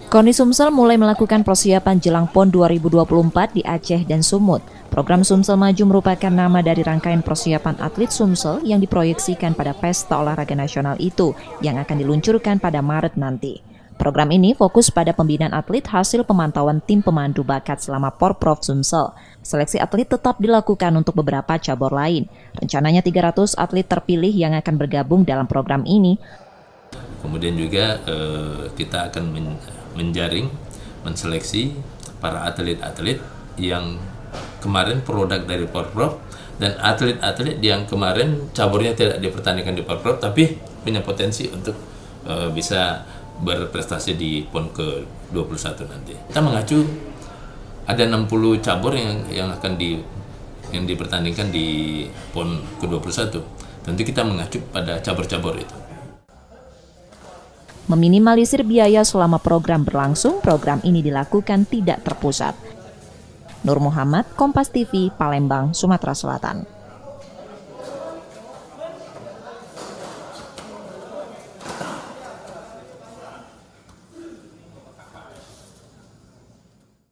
KONI Sumsel mulai melakukan persiapan jelang PON 2024 di Aceh dan Sumut. Program Sumsel Maju merupakan nama dari rangkaian persiapan atlet Sumsel yang diproyeksikan pada Pesta Olahraga Nasional itu yang akan diluncurkan pada Maret nanti. Program ini fokus pada pembinaan atlet hasil pemantauan tim pemandu bakat selama Porprov Sumsel. Seleksi atlet tetap dilakukan untuk beberapa cabur lain. Rencananya 300 atlet terpilih yang akan bergabung dalam program ini. Kemudian juga kita akan menjaring, menseleksi para atlet-atlet yang kemarin produk dari Porprov dan atlet-atlet yang kemarin caburnya tidak dipertandingkan di Porprov tapi punya potensi untuk bisa berprestasi di PON ke-21 nanti. Kita mengacu ada 60 cabur yang akan dipertandingkan di PON ke-21. Tentu kita mengacu pada cabur-cabur itu. Meminimalisir biaya selama program berlangsung, program ini dilakukan tidak terpusat. Nur Muhammad, Kompas TV, Palembang, Sumatera Selatan.